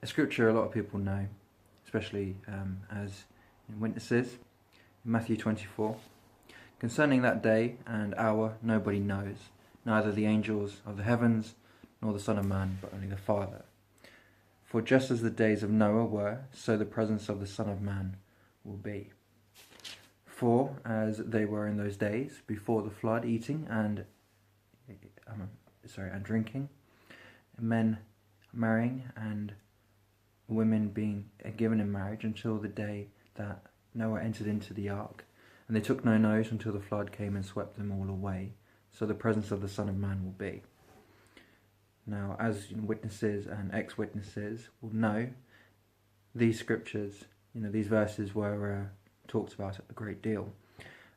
a scripture a lot of people know, especially as in witnesses, in Matthew 24. Concerning that day and hour nobody knows, neither the angels of the heavens nor the Son of Man, but only the Father. For just as the days of Noah were, so the presence of the Son of Man will be. For as they were in those days before the flood, eating and drinking, men marrying, and women being given in marriage until the day that Noah entered into the ark. And they took no notice until the flood came and swept them all away. So the presence of the Son of Man will be. Now, as witnesses and ex-witnesses will know, these scriptures, these verses were talked about a great deal,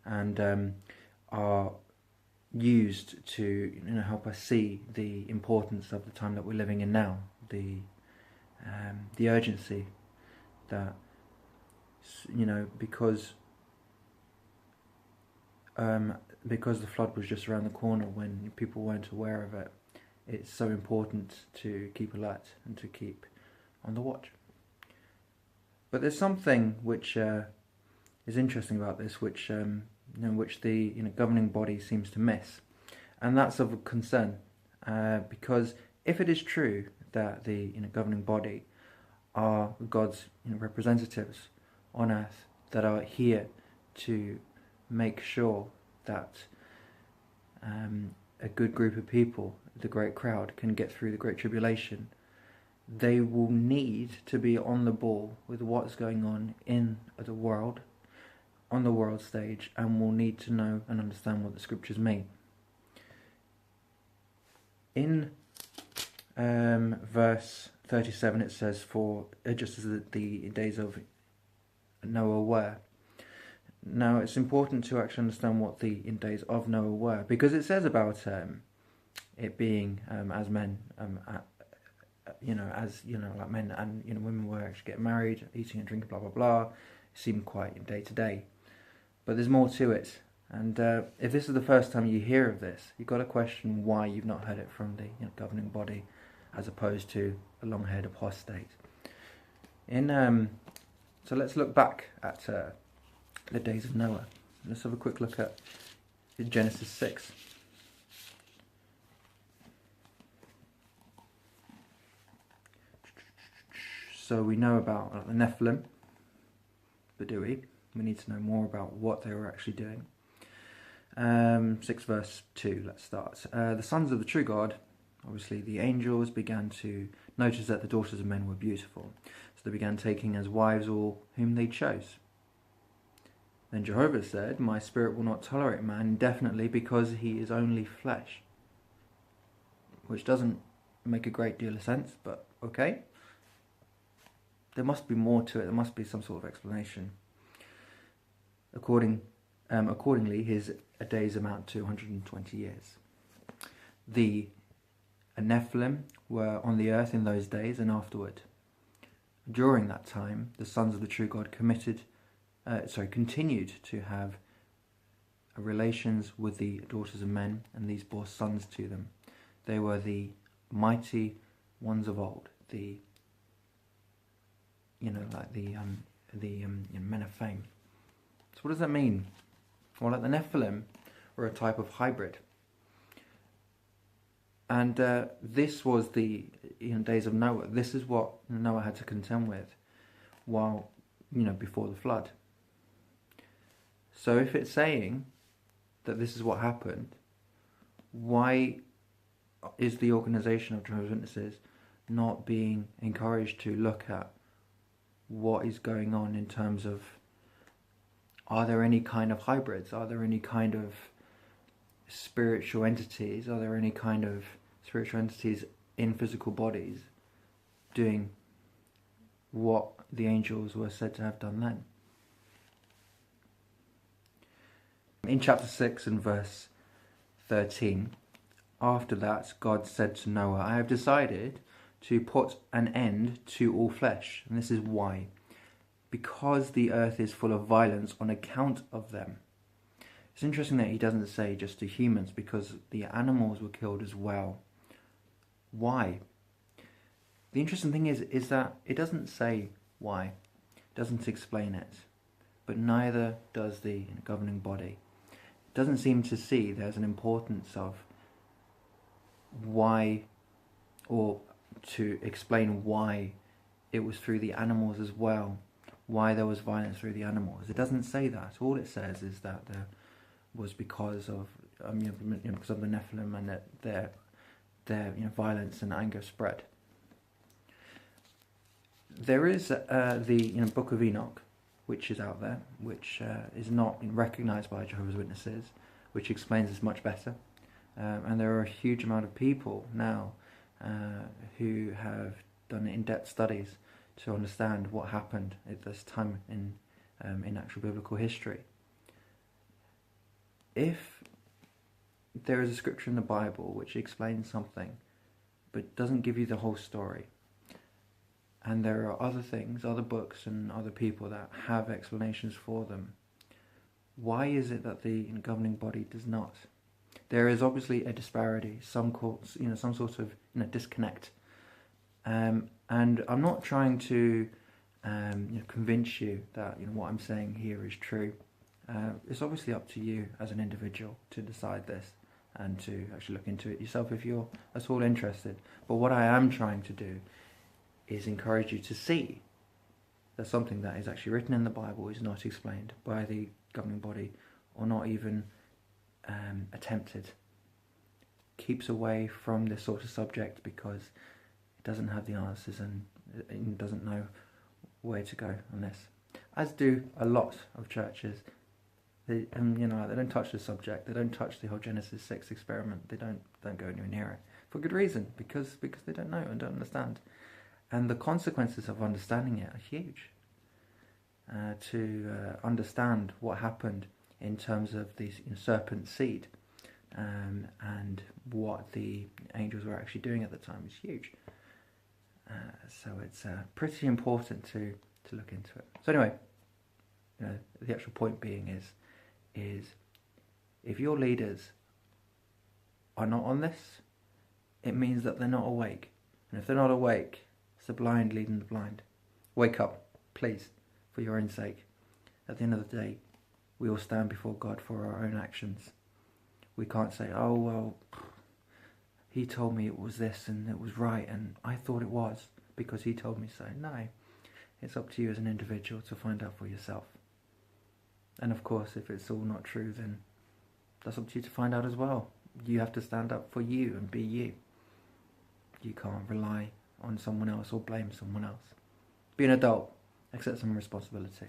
and are used to help us see the importance of the time that we're living in now, the urgency that because the flood was just around the corner when people weren't aware of it. It's so important to keep alert and to keep on the watch. But there's something which is interesting about this, which which the governing body seems to miss, and that's of concern, because if it is true that the governing body are God's representatives on earth that are here to make sure that a good group of people, the great crowd, can get through the great tribulation, they will need to be on the ball with what's going on in the world, on the world stage, and will need to know and understand what the scriptures mean. In verse 37 it says, for just as the days of Noah were. Now it's important to actually understand what the days of Noah were, because it says about it being as men, like men and women were actually getting married, eating and drinking, blah blah blah. It seemed quite day to day, but there's more to it. And if this is the first time you hear of this, you've got to question why you've not heard it from the governing body, as opposed to a long-haired apostate. So let's look back at the days of Noah. Let's have a quick look at Genesis 6. So we know about the Nephilim, but do we? We need to know more about what they were actually doing. 6 verse 2, let's start. The sons of the true God, obviously the angels, began to notice that the daughters of men were beautiful. So they began taking as wives all whom they chose. Then Jehovah said, my spirit will not tolerate man indefinitely, because he is only flesh. Which doesn't make a great deal of sense, but okay. There must be more to it. There must be some sort of explanation. Accordingly, his days amount to 120 years. The Nephilim were on the earth in those days and afterward. During that time, the sons of the true God continued to have relations with the daughters of men, and these bore sons to them. They were the mighty ones of old, the men of fame. So what does that mean? Well, like the Nephilim were a type of hybrid, and this was the days of Noah. This is what Noah had to contend with while before the flood. So if it's saying that this is what happened, why is the organisation of Jehovah's Witnesses not being encouraged to look at what is going on in terms of, are there any kind of hybrids? Are there any kind of spiritual entities? Are there any kind of spiritual entities in physical bodies doing what the angels were said to have done then? In chapter 6 and verse 13, after that God said to Noah, I have decided to put an end to all flesh. And this is why. Because the earth is full of violence on account of them. It's interesting that he doesn't say just to humans, because the animals were killed as well. Why? The interesting thing is that it doesn't say why, it doesn't explain it, but neither does the governing body. It doesn't seem to see there's an importance of why, or to explain why it was through the animals as well, why there was violence through the animals. It doesn't say that. All it says is that there was because of because of the Nephilim, and that their violence and anger spread. There is the Book of Enoch, which is out there, which is not recognised by Jehovah's Witnesses, which explains this much better. And there are a huge amount of people now who have done in-depth studies to understand what happened at this time in actual biblical history. If there is a scripture in the Bible which explains something but doesn't give you the whole story, and there are other things, other books and other people that have explanations for them, why is it that the governing body does not? There is obviously a disparity, some sort of disconnect, and I'm not trying to convince you that what I'm saying here is true. It's obviously up to you as an individual to decide this and to actually look into it yourself if you're at all interested. But what I am trying to do is encourage you to see that something that is actually written in the Bible is not explained by the governing body, or not even attempted. Keeps away from this sort of subject because it doesn't have the answers and it doesn't know where to go on this. As do a lot of churches. They don't touch the subject. They don't touch the whole Genesis 6 experiment. They don't go anywhere near it for good reason, because they don't know and don't understand. And the consequences of understanding it are huge. To understand what happened in terms of the serpent seed and what the angels were actually doing at the time is huge. So it's pretty important to look into it. So anyway, the actual point being is if your leaders are not on this, it means that they're not awake. And if they're not awake, it's the blind leading the blind. Wake up, please, for your own sake. At the end of the day, we all stand before God for our own actions. We can't say, oh, well, he told me it was this and it was right and I thought it was because he told me so. No, it's up to you as an individual to find out for yourself. And of course, if it's all not true, then that's up to you to find out as well. You have to stand up for you and be you. You can't rely on someone else or blame someone else. Be an adult. Accept some responsibility.